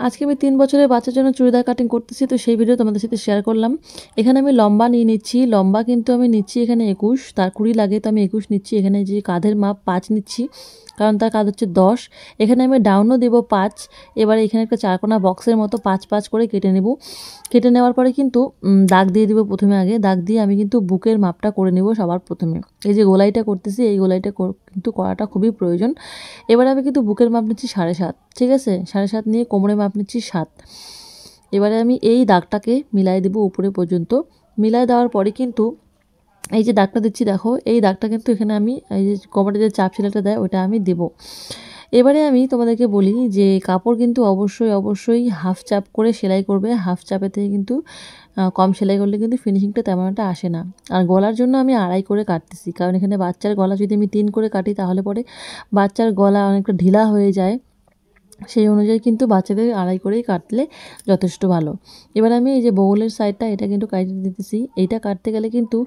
আজকে আমি 3 বছরের বাচ্চার জন্য চুড়িদার কাটিং করতেছি, তো সেই ভিডিও তোমাদের সাথে শেয়ার করলাম। এখানে আমি লম্বা নিয়ে নিচ্ছি, লম্বা কিন্তু আমি নিচ্ছি এখানে 21, তার 20 লাগে, তো আমি 21 নিচ্ছি। এখানে যে কাঁধের মাপ 5 নিচ্ছি, কারণ তার কাঁধ হচ্ছে 10। এখানে আমি ডাউনও দেবো 5। এবারে এখানে একটা চারকোনা বক্সের মতো 5 5 করে কেটে নেব। কেটে নেওয়ার পরে কিন্তু দাগ দিয়ে দিব প্রথমে। আগে দাগ দিয়ে আমি কিন্তু বুকের মাপটা করে নেব সবার প্রথমে। এই যে গোলাইটা করতেছি, এই গোলাইটা কিন্তু করাটা খুবই প্রয়োজন। এবারে আমি কিন্তু বুকের মাপ নিচ্ছি 7.5, ঠিক আছে? 7.5 নিয়ে কোমরের মাপ নিচ্ছি 7। এবারে আমি এই দাগটাকে মিলাই দেবো উপরে পর্যন্ত। মিলাই দেওয়ার পরে কিন্তু এই যে দাগটা দিচ্ছি দেখো, এই দাগটা কিন্তু এখানে আমি এই যে কোমরে যে চাপ সেলাইটা দেয় ওটা আমি দেবো। এবারে আমি তোমাদেরকে বলি যে কাপড় কিন্তু অবশ্যই হাফ চাপ করে সেলাই করবে। হাফ চাপে থেকে কিন্তু কম সেলাই করলে কিন্তু ফিনিশিংটা তেমন একটা আসে না। আর গলার জন্য আমি 2.5 করে কাটতেছি, কারণ এখানে বাচ্চার গলা যদি আমি 3 করে কাটি তাহলে পরে বাচ্চার গলা অনেকটা ঢিলা হয়ে যায়। সেই অনুযায়ী কিন্তু বাচ্চাদের 2.5 করেই কাটলে যথেষ্ট ভালো। এবার আমি এই যে বগলের সাইডটা এটা কিন্তু কেটে দিতেছি। এইটা কাটতে গেলে কিন্তু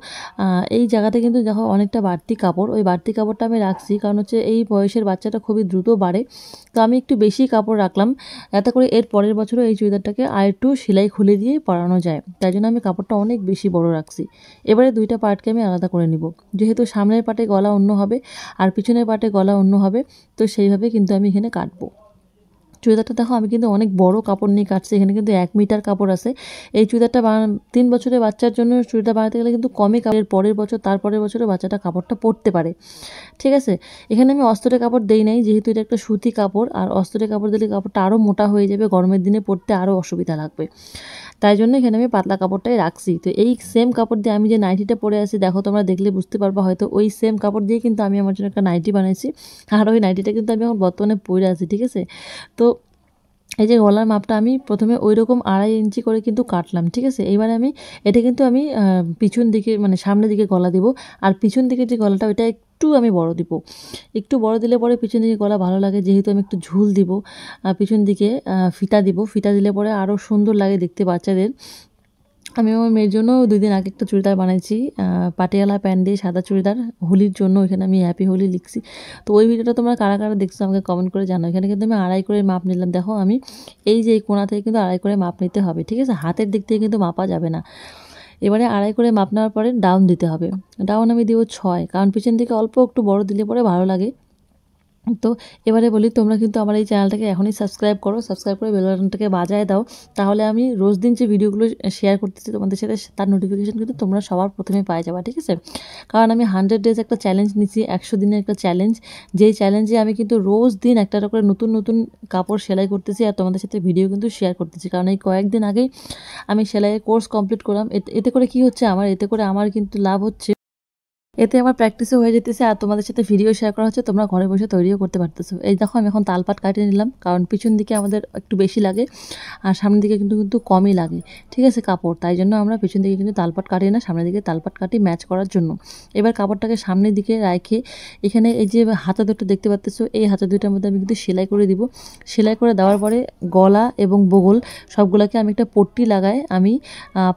এই জায়গাতে কিন্তু দেখো অনেকটা বাড়তি কাপড়, ওই বাড়তি কাপড়টা আমি রাখছি, কারণ হচ্ছে এই বয়সের বাচ্চাটা খুবই দ্রুত বাড়ে। তো আমি একটু বেশি কাপড় রাখলাম, যাতে করে এর পরের বছরও এই চুড়িদারটাকে আরেকটু সেলাই খুলে দিয়ে পরানো যায়। তাই জন্য আমি কাপড়টা অনেক বেশি বড় রাখছি। এবারে দুইটা পার্টকে আমি আলাদা করে নিব, যেহেতু সামনের পাটে গলা অন্য হবে আর পিছনের পাটে গলা অন্য হবে, তো সেইভাবে কিন্তু আমি এখানে কাটবো। চুড়িদারটা দেখো আমি কিন্তু অনেক বড় কাপড় নিয়ে কাটছি, এখানে কিন্তু 1 মিটার কাপড় আছে। এই চুড়িদারটা 3 বছরের বাচ্চার জন্য চুড়িদার বানাতে গেলে কিন্তু কমই কাপড়ের পরের বছর তারপরের বছরে বাচ্চাটা কাপড়টা পরতে পারে, ঠিক আছে? এখানে আমি অস্তরের কাপড় দেই নাই, যেহেতু এটা একটা সুতি কাপড়, আর অস্তরের কাপড় দিলে কাপড়টা আরও মোটা হয়ে যাবে, গরমের দিনে পরতে আরও অসুবিধা লাগবে। তাই জন্য এখানে আমি পাতলা কাপড়টাই রাখছি। তো এই সেম কাপড় দিয়ে আমি যে নাইটিটা পরে আছি দেখো, তোমরা দেখলে বুঝতে পারবা হয়তো, ওই সেম কাপড় দিয়ে কিন্তু আমি আমার জন্য একটা নাইটি বানাইছি। আর ওই নাইটিটা কিন্তু আমি এখন বর্তমানে পরে আছি, ঠিক আছে? তো এই যে গলার মাপটা আমি প্রথমে ওই রকম 2.5 ইঞ্চি করে কিন্তু কাটলাম, ঠিক আছে? এবারে আমি এটা কিন্তু আমি পিছন দিকে মানে সামনের দিকে গলা দিব, আর পিছন দিকে যে গলাটা ওইটা একটু আমি বড় দিব। একটু বড় দিলে পরে পিছন দিকে গলা ভালো লাগে, যেহেতু আমি একটু ঝুল দিব। পিছন দিকে ফিতা দিব, ফিতা দিলে পরে আরও সুন্দর লাগে দেখতে বাচ্চাদের। আমি আমার মেয়ের জন্য 2 দিন আগে একটা চুড়িদার বানাইছি, পাটিয়ালা প্যান্ট দিয়ে সাদা চুড়িদার, হোলির জন্য। এখানে আমি হ্যাপি হোলি লিখছি। তো ওই ভিডিওটা তোমরা কারা কারা দেখছো আমাকে কমেন্ট করে জানাও। এখানে কিন্তু আমি 2.5 করে মাপ নিলাম। দেখো আমি এই যে এই কোণা থেকে কিন্তু 2.5 করে মাপ নিতে হবে, ঠিক আছে? হাতের দিক থেকে কিন্তু মাপা যাবে না। এবারে 2.5 করে মাপ নেওয়ার পরে ডাউন দিতে হবে। ডাউন আমি দিব 6, কারণ পিছন থেকে অল্প একটু বড় দিলে পরে ভালো লাগে। তো এবারে বলি, তোমরা কিন্তু আমার এই চ্যানেলটাকে এখনই সাবস্ক্রাইব করো, সাবস্ক্রাইব করে বেল বাটনটাকে বাজায় দাও। তাহলে আমি রোজ দিন যে ভিডিওগুলো শেয়ার করতেছি তোমাদের সাথে, তার নোটিফিকেশন কিন্তু তোমরা সবার প্রথমে পাই যাবা, ঠিক আছে? কারণ আমি 100 ডেজ একটা চ্যালেঞ্জ নিচ্ছি, 100 দিনের একটা চ্যালেঞ্জ। যেই চ্যালেঞ্জে আমি কিন্তু রোজ দিন একটা করে নতুন নতুন কাপড় সেলাই করতেছি, আর তোমাদের সাথে ভিডিও কিন্তু শেয়ার করতেছি। কারণ এই কয়েকদিন আগেই আমি সেলাইয়ের কোর্স কমপ্লিট করলাম। এতে করে কি হচ্ছে আমার, এতে করে আমার কিন্তু লাভ হচ্ছে, এতে আমার প্র্যাকটিসও হয়ে যেতেছে, আর তোমাদের সাথে ভিডিও শেয়ার করা হচ্ছে, তোমরা ঘরে বসে তৈরিও করতে পারতেছো। এই দেখো আমি এখন তালপাট কাটিয়ে নিলাম, কারণ পিছন দিকে আমাদের একটু বেশি লাগে আর সামনের দিকে কিন্তু কিন্তু কমই লাগে, ঠিক আছে কাপড়। তাই জন্য আমরা পিছন দিকে কিন্তু তালপাট কাটি না, সামনের দিকে তালপাট কাটি ম্যাচ করার জন্য। এবার কাপড়টাকে সামনের দিকে রেখে এখানে এই যে হাতা দুটো দেখতে পাচ্তেছো, এই হাতা দুটার মধ্যে আমি কিন্তু সেলাই করে দিব। সেলাই করে দেওয়ার পরে গলা এবং বগল সবগুলোকে আমি একটা পট্টি লাগায় আমি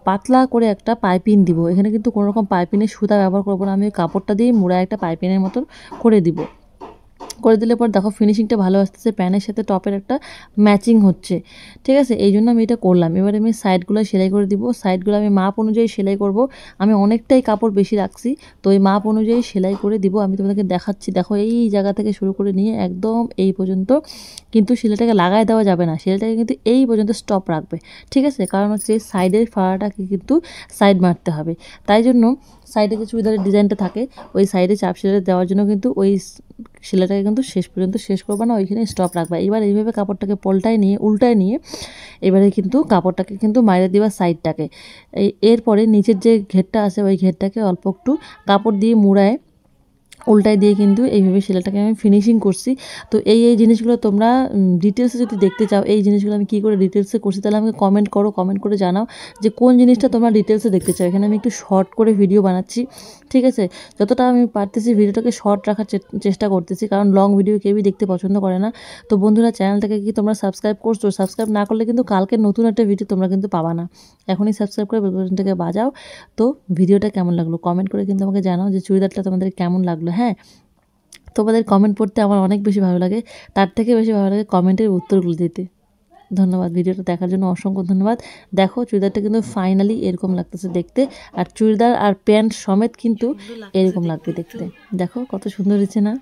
পাতলা করে একটা পাইপিং দিব। এখানে কিন্তু কোনো রকম পাইপিংয়ের সুতা ব্যবহার করবো না, আমি কাপড়টা দিয়ে মুড়ায় একটা পাইপিংয়ের মতন করে দিব। করে দিলে পর দেখো ফিনিশিংটা ভালো আসতেছে, প্যানের সাথে টপের একটা ম্যাচিং হচ্ছে, ঠিক আছে? এই জন্য আমি এটা করলাম। এবার আমি সাইডগুলো সেলাই করে দিব। সাইডগুলো আমি মাপ অনুযায়ী সেলাই করব। আমি অনেকটাই কাপড় বেশি রাখছি, তো এই মাপ অনুযায়ী সেলাই করে দিব। আমি তোমাদেরকে দেখাচ্ছি, দেখো এই জায়গা থেকে শুরু করে নিয়ে একদম এই পর্যন্ত কিন্তু সেলাইটাকে লাগাই দেওয়া যাবে না, সেলাইটাকে কিন্তু এই পর্যন্ত স্টপ রাখবে, ঠিক আছে? কারণ হচ্ছে সাইডের ফাড়াটাকে কিন্তু সাইড মারতে হবে। তাই জন্য সাইডে যে চুড়িদারের ডিজাইনটা থাকে ওই সাইডে চাপ সেলাই দেওয়ার জন্য কিন্তু ওই সেলাইটাকে কিন্তু শেষ পর্যন্ত শেষ করবে না, ওইখানে স্টপ রাখবে। এবার এইভাবে কাপড়টাকে উল্টায় নিয়ে এবারে কিন্তু কাপড়টাকে কিন্তু মাইরে দিবা সাইডটাকে। এরপরে নিচের যে ঘেরটা আছে ওই ঘেরটাকে অল্প একটু কাপড় দিয়ে মুড়ায় উল্টায় দিয়ে কিন্তু এইভাবে সেলাইটাকে আমি ফিনিশিং করছি। তো এই জিনিসগুলো তোমরা ডিটেলসে যদি দেখতে চাও, এই জিনিসগুলো আমি কী করে ডিটেলসে করছি, তাহলে আমাকে কমেন্ট করো, কমেন্ট করে জানাও যে কোন জিনিসটা তোমরা ডিটেলসে দেখতে চাও। এখানে আমি একটু শর্ট করে ভিডিও বানাচ্ছি, ঠিক আছে? যতটা আমি পারতেছি ভিডিওটাকে শর্ট রাখার চেষ্টা করতেছি, কারণ লং ভিডিও কেউই দেখতে পছন্দ করে না। তো বন্ধুরা, চ্যানেলটাকে কি তোমরা সাবস্ক্রাইব করছো? সাবস্ক্রাইব না করলে কিন্তু কালকে নতুন একটা ভিডিও তোমরা কিন্তু পাবা না। এখনই সাবস্ক্রাইব করে বেল বাটনটাকে বাজাও। তো ভিডিওটা কেমন লাগলো কমেন্ট করে কিন্তু আমাকে জানাও যে চুড়িদারটা তোমাদের কেমন লাগলো। হ্যাঁ, তোমাদের কমেন্ট পড়তে আমার অনেক বেশি ভালো লাগে, তার থেকে বেশি ভালো লাগে কমেন্টের উত্তরগুলো দিতে। ধন্যবাদ, ভিডিওটা দেখার জন্য অসংখ্য ধন্যবাদ। দেখো চুড়িদারটা কিন্তু ফাইনালি এরকম লাগতেছে দেখতে, আর চুড়িদার আর প্যান্ট সমেত কিন্তু এরকম লাগবে দেখতে। দেখো কত সুন্দর হয়েছে না।